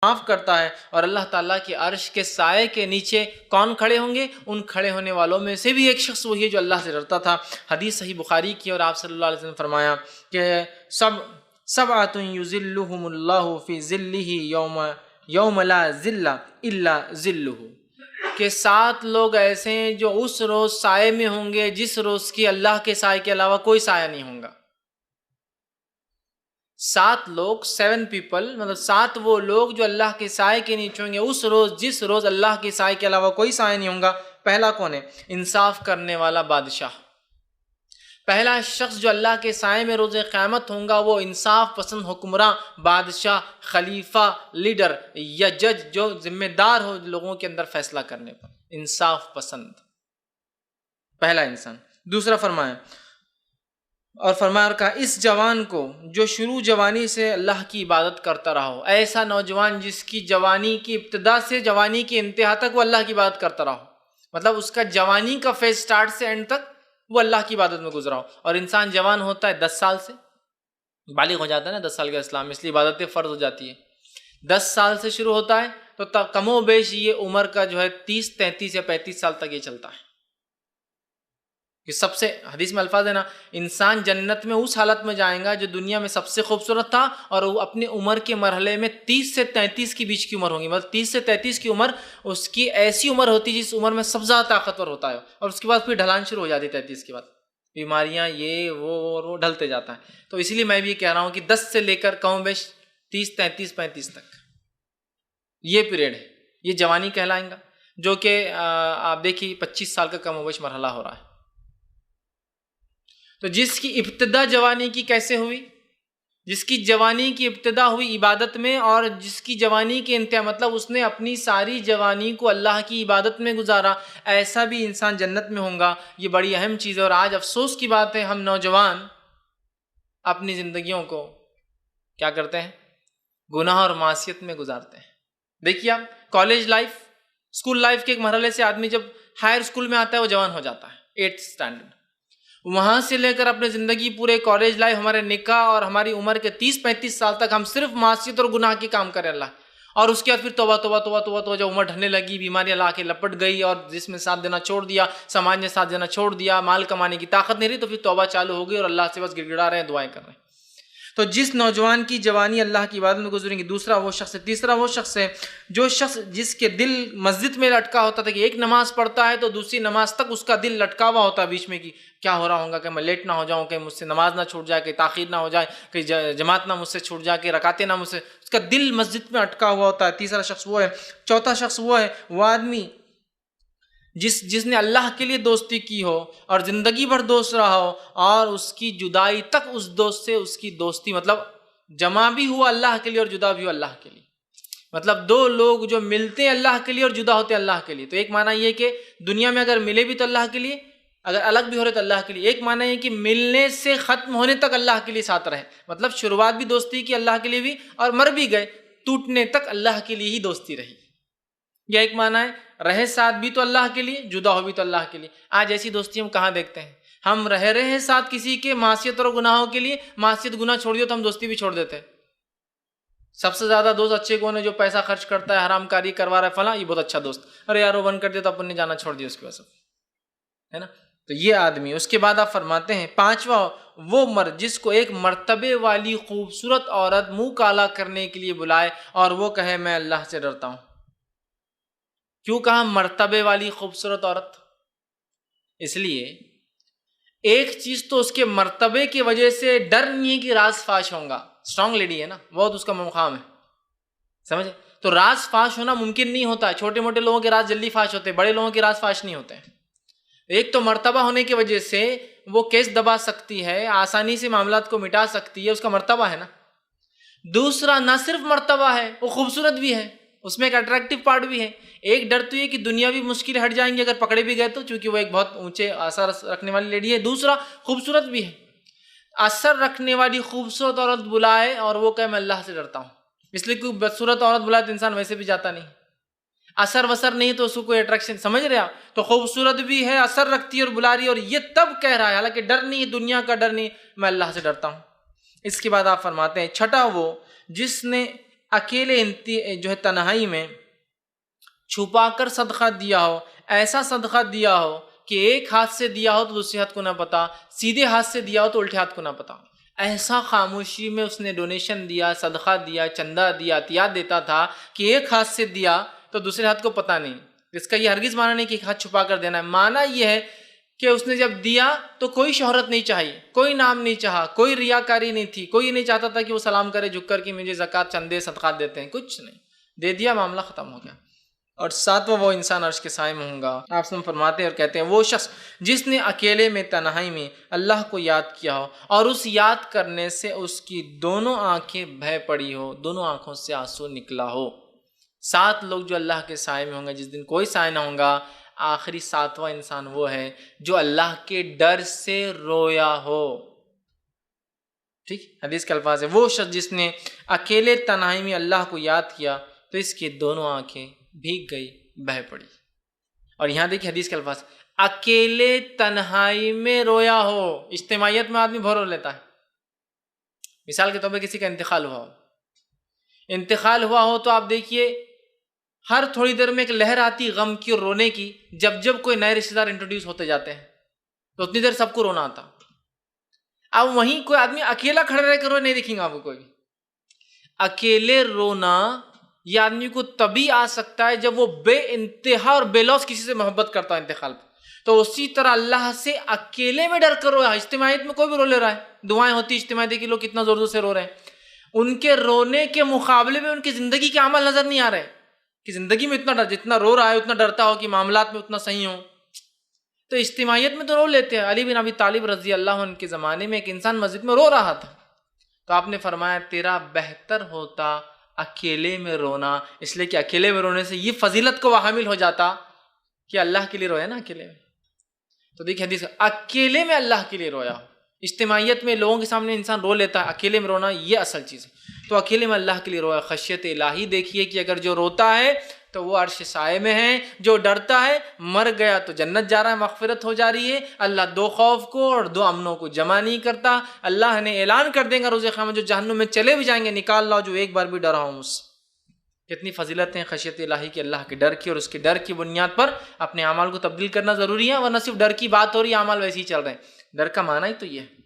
معاف کرتا ہے، اور اللہ تعالیٰ کے عرش کے سائے کے نیچے کون کھڑے ہوں گے؟ ان کھڑے ہونے والوں میں سے بھی ایک شخص وہی ہے جو اللہ سے ڈرتا تھا۔ حدیث صحیح بخاری کی، اور آپ صلی اللہ علیہ وسلم نے فرمایا کہ سبعۃ یظلھم اللہ فی ظلہ یوم لا ظل الا ظلہ، کہ 7 لوگ ایسے ہیں جو اس روز سائے میں ہوں گے جس روز کی اللہ کے سائے کے علاوہ کوئی سایہ نہیں ہوگا۔ 7 لوگ، 7 پیپل، مطلب 7 وہ لوگ جو اللہ کے سائے کے نیچے ہوں گے اس روز جس روز اللہ کے سائے کے علاوہ کوئی سایہ نہیں ہوگا۔ پہلا کون ہے؟ انصاف کرنے والا بادشاہ۔ پہلا شخص جو اللہ کے سائے میں روز قیامت ہوگا وہ انصاف پسند حکمراں، بادشاہ، خلیفہ، لیڈر یا جج جو ذمہ دار ہو لوگوں کے اندر فیصلہ کرنے پر، انصاف پسند، پہلا انسان۔ دوسرا فرمایا اور کہا اس جوان کو جو شروع جوانی سے اللہ کی عبادت کرتا رہا ہو، ایسا نوجوان جس کی جوانی کی ابتدا سے جوانی کی انتہا تک وہ اللہ کی عبادت کرتا رہا ہو، مطلب اس کا جوانی کا فیز سٹارٹ سے اینڈ تک وہ اللہ کی عبادت میں گزرا ہو۔ اور انسان جوان ہوتا ہے 10 سال سے، بالغ ہو جاتا ہے نا 10 سال کا اسلام، اس لیے عبادتیں فرض ہو جاتی ہے۔ 10 سال سے شروع ہوتا ہے تو کم و بیش یہ عمر کا جو ہے 30، 33 یا 35 سال تک یہ چلتا ہے۔ کہ سب سے حدیث میں الفاظ ہے نا، انسان جنت میں اس حالت میں جائیں گا جو دنیا میں سب سے خوبصورت تھا، اور وہ اپنی عمر کے مرحلے میں 30 سے 33 کے بیچ کی عمر ہوگی، مطلب 30 سے 33 کی عمر اس کی ایسی عمر ہوتی ہے جس عمر میں سب سے زیادہ طاقتور ہوتا ہے، اور اس کے بعد پھر ڈھلان شروع ہو جاتی ہے 33 کے بعد، بیماریاں یہ وہ ڈھلتے جاتا ہے۔ تو اسی لیے میں بھی یہ کہہ رہا ہوں کہ 10 سے لے کر کم و بیش 30، 33، 35 تک یہ پیریڈ ہے، یہ جوانی کہلائیں گا، جو کہ آپ دیکھیے 25 سال کا کم و بیش مرحلہ ہو رہا ہے۔ تو جس کی ابتدا جوانی کی کیسے ہوئی؟ جس کی جوانی کی ابتدا ہوئی عبادت میں، اور جس کی جوانی کی انتہا مطلب اس نے اپنی ساری جوانی کو اللہ کی عبادت میں گزارا، ایسا بھی انسان جنت میں ہوگا۔ یہ بڑی اہم چیز ہے، اور آج افسوس کی بات ہے ہم نوجوان اپنی زندگیوں کو کیا کرتے ہیں؟ گناہ اور معصیت میں گزارتے ہیں۔ دیکھیے آپ کالج لائف، اسکول لائف کے ایک مرحلے سے آدمی جب ہائر اسکول میں آتا ہے وہ جوان ہو جاتا ہے، 8th اسٹینڈرڈ، وہاں سے لے کر اپنے زندگی پورے کالج لائف، ہمارے نکاح اور ہماری عمر کے 30-35 سال تک ہم صرف معصیت اور گناہ کے کام کریں اللہ، اور اس کے بعد پھر توبہ توبہ توبہ توبہ توبہ، جب عمر ڈھلنے لگی، بیماریاں لا کے لپٹ گئی، اور جس میں ساتھ دینا چھوڑ دیا، سماج نے ساتھ دینا چھوڑ دیا، مال کمانے کی طاقت نہیں رہی، تو پھر توبہ چالو ہو گئی اور اللہ سے بس گڑ گڑا رہے ہیں، دعائیں کر رہے ہیں۔ تو جس نوجوان کی جوانی اللہ کی عبادت میں گزریں گی، دوسرا وہ شخص ہے۔ تیسرا وہ شخص ہے جو شخص جس کے دل مسجد میں لٹکا ہوتا تھا، کہ ایک نماز پڑھتا ہے تو دوسری نماز تک اس کا دل لٹکا ہوا ہوتا ہے بیچ میں، کہ کیا ہو رہا ہوگا، کہ میں لیٹ نہ ہو جاؤں، کہ مجھ سے نماز نہ چھوٹ جائے، کہ تاخیر نہ ہو جائے، کہ جماعت نہ مجھ سے چھوٹ جائے، کہ رکعتیں نہ مجھ سے، اس کا دل مسجد میں اٹکا ہوا ہوتا ہے۔ تیسرا شخص وہ ہے۔ چوتھا شخص وہ ہے، وہ آدمی جس نے اللہ کے لیے دوستی کی ہو اور زندگی بھر دوست رہا ہو، اور اس کی جدائی تک اس دوست سے اس کی دوستی، مطلب جمع بھی ہوا اللہ کے لیے اور جدا بھی ہوا اللہ کے لیے، مطلب 2 لوگ جو ملتے ہیں اللہ کے لیے اور جدا ہوتے ہیں اللہ کے لیے۔ تو ایک معنی یہ کہ دنیا میں اگر ملے بھی تو اللہ کے لیے، اگر الگ بھی ہو رہے تو اللہ کے لیے۔ ایک معنی یہ کہ ملنے سے ختم ہونے تک اللہ کے لیے ساتھ رہے، مطلب شروعات بھی دوستی کی اللہ کے لیے بھی، اور مر بھی گئے، ٹوٹنے تک اللہ کے لیے ہی دوستی رہی۔ یہ ایک معنی ہے، رہے ساتھ بھی تو اللہ کے لیے، جدا ہو بھی تو اللہ کے لیے۔ آج ایسی دوستی ہم کہاں دیکھتے ہیں؟ ہم رہ رہے ہیں ساتھ کسی کے معصیت اور گناہوں کے لیے، معصیت گناہ چھوڑ دیا تو ہم دوستی بھی چھوڑ دیتے ہیں۔ سب سے زیادہ دوست اچھے کون ہے؟ جو پیسہ خرچ کرتا ہے، حرام کاری کروا رہا ہے، فلاں، یہ بہت اچھا دوست، ارے یار وہ بند کر دیا تو اپن نے جانا چھوڑ دیا اس کی وجہ سے، ہے نا؟ تو یہ آدمی۔ اس کے بعد آپ فرماتے ہیں پانچواں وہ مرد جس کو ایک مرتبے والی خوبصورت عورت منہ کالا کرنے کے لیے بلائے اور وہ کہے میں اللہ سے ڈرتا ہوں۔ کیوں کہا مرتبے والی خوبصورت عورت؟ اس لیے ایک چیز تو اس کے مرتبے کی وجہ سے ڈر نہیں ہے کہ راز فاش ہوگا، اسٹرانگ لیڈی ہے نا، بہت اس کا مقام ہے، سمجھے؟ تو راز فاش ہونا ممکن نہیں ہوتا ہے، چھوٹے موٹے لوگوں کے راز جلدی فاش ہوتے ہیں، بڑے لوگوں کے راز فاش نہیں ہوتے ہیں۔ ایک تو مرتبہ ہونے کی وجہ سے وہ کیس دبا سکتی ہے، آسانی سے معاملات کو مٹا سکتی ہے، اس کا مرتبہ ہے نا۔ دوسرا نہ صرف مرتبہ ہے، وہ خوبصورت بھی ہے، اس میں ایک اٹریکٹیو پارٹ بھی ہے۔ ایک ڈر تو یہ کہ دنیاوی مشکل ہٹ جائیں گے اگر پکڑے بھی گئے تو، چونکہ وہ ایک بہت اونچے اثر رکھنے والی لیڈی ہے۔ دوسرا خوبصورت بھی ہے، اثر رکھنے والی خوبصورت عورت بلائے اور وہ کہے میں اللہ سے ڈرتا ہوں، اس لیے کوئی بدصورت عورت بلائے تو انسان ویسے بھی جاتا نہیں، اثر وثر نہیں تو اس کو کوئی اٹریکشن، سمجھ رہے آپ؟ تو خوبصورت بھی ہے، اثر رکھتی ہے اور بلا رہی ہے، اور یہ تب کہہ رہا ہے، حالانکہ ڈر نہیں ہے، دنیا کا ڈر نہیں، میں اللہ سے ڈرتا ہوں۔ اس کے بعد آپ فرماتے ہیں چھٹا وہ جس نے اکیلے جو ہے تنہائی میں چھپا کر صدقہ دیا ہو، ایسا صدقہ دیا ہو کہ ایک ہاتھ سے دیا ہو تو دوسرے ہاتھ کو نہ پتا، سیدھے ہاتھ سے دیا ہو تو الٹے ہاتھ کو نہ پتا، ایسا خاموشی میں اس نے ڈونیشن دیا، صدقہ دیا، چندہ دیا، عطیات دیتا تھا کہ ایک ہاتھ سے دیا تو دوسرے ہاتھ کو پتہ نہیں۔ اس کا یہ ہرگز معنی نہیں کہ ایک ہاتھ چھپا کر دینا ہے، معنی یہ ہے کہ اس نے جب دیا تو کوئی شہرت نہیں چاہی، کوئی نام نہیں چاہا، کوئی ریاکاری نہیں تھی، کوئی نہیں چاہتا تھا کہ وہ سلام کرے جھک کر کہ مجھے زکوٰۃ چندے صدقات دیتے ہیں، کچھ نہیں، دے دیا، معاملہ ختم ہو گیا۔ اور ساتواں وہ انسان عرش کے سائے میں ہوں گا۔ آپ سے فرماتے ہیں اور کہتے ہیں وہ شخص جس نے اکیلے میں تنہائی میں اللہ کو یاد کیا ہو اور اس یاد کرنے سے اس کی دونوں آنکھیں بہہ پڑی ہو، دونوں آنکھوں سے آنسو نکلا ہو۔ 7 لوگ جو اللہ کے سائے میں ہوں گے جس دن کوئی سائے نہ ہوں گا، آخری 7واں انسان وہ ہے جو اللہ کے ڈر سے رویا ہو۔ ٹھیک، حدیث کے الفاظ ہے وہ شخص جس نے اکیلے تنہائی میں اللہ کو یاد کیا تو اس کی دونوں آنکھیں بھیگ گئی، بہہ پڑی۔ اور یہاں دیکھیں حدیث کے الفاظ، اکیلے تنہائی میں رویا ہو۔ اجتماعیت میں آدمی بہت رو لیتا ہے، مثال کے طور پہ کسی کا انتقال ہوا ہو تو آپ دیکھیے ہر تھوڑی دیر میں ایک لہر آتی غم کی اور رونے کی، جب جب کوئی نئے رشتہ دار انٹروڈیوس ہوتے جاتے ہیں تو اتنی دیر سب کو رونا آتا۔ اب وہیں کوئی آدمی اکیلا کھڑے رہ کر روئے نہیں دیکھیں گے آپ کو کوئی بھی۔ اکیلے رونا یہ آدمی کو تبھی آ سکتا ہے جب وہ بے انتہا اور بے لوث کسی سے محبت کرتا ہے انتقال پہ، تو اسی طرح اللہ سے اکیلے میں ڈر کر رویا۔ اجتماعیت میں کوئی بھی رو لے رہا ہے، دعائیں ہوتی اجتماعیت کے لوگ کتنا زور زور سے رو رہے ہیں، ان کے رونے کے مقابلے میں ان کی زندگی کے عمل نظر نہیں آ رہے کہ زندگی میں اتنا ڈر، جتنا رو رہا ہے اتنا ڈرتا ہو کہ معاملات میں اتنا صحیح ہو۔ تو اجتماعیت میں تو رو لیتے ہیں۔ علی بن ابی طالب رضی اللہ عنہ کے زمانے میں ایک انسان مسجد میں رو رہا تھا تو آپ نے فرمایا تیرا بہتر ہوتا اکیلے میں رونا، اس لیے کہ اکیلے میں رونے سے یہ فضیلت کو وہ حامل ہو جاتا کہ اللہ کے لیے رویا نا اکیلے میں۔ تو دیکھیں حدیث، اکیلے میں اللہ کے لیے رویا۔ اجتماعیت میں لوگوں کے سامنے انسان رو لیتا ہے، اکیلے میں رونا یہ اصل چیز ہے۔ تو اکیلے میں اللہ کے لیے رویا۔ خشیت الہی دیکھیے کہ اگر جو روتا ہے تو وہ عرش سائے میں ہے، جو ڈرتا ہے مر گیا تو جنت جا رہا ہے، مغفرت ہو جا رہی ہے۔ اللہ 2 خوف کو اور 2 امنوں کو جمع نہیں کرتا۔ اللہ نے اعلان کر دیں گا روز قیامت جو جہنم میں چلے بھی جائیں گے نکال لاؤ جو ایک بار بھی ڈرا ہوں مجھ سے۔ کتنی فضیلتیں خشیت الہی کی، اللہ کے ڈر کی، اور اس کے ڈر کی بنیاد پر اپنے اعمال کو تبدیل کرنا ضروری ہے، ورنہ صرف ڈر کی بات ہو رہی ہے، اعمال ویسے ہی چل رہے ہیں۔ ڈر کا معنی ہی تو یہ ہے۔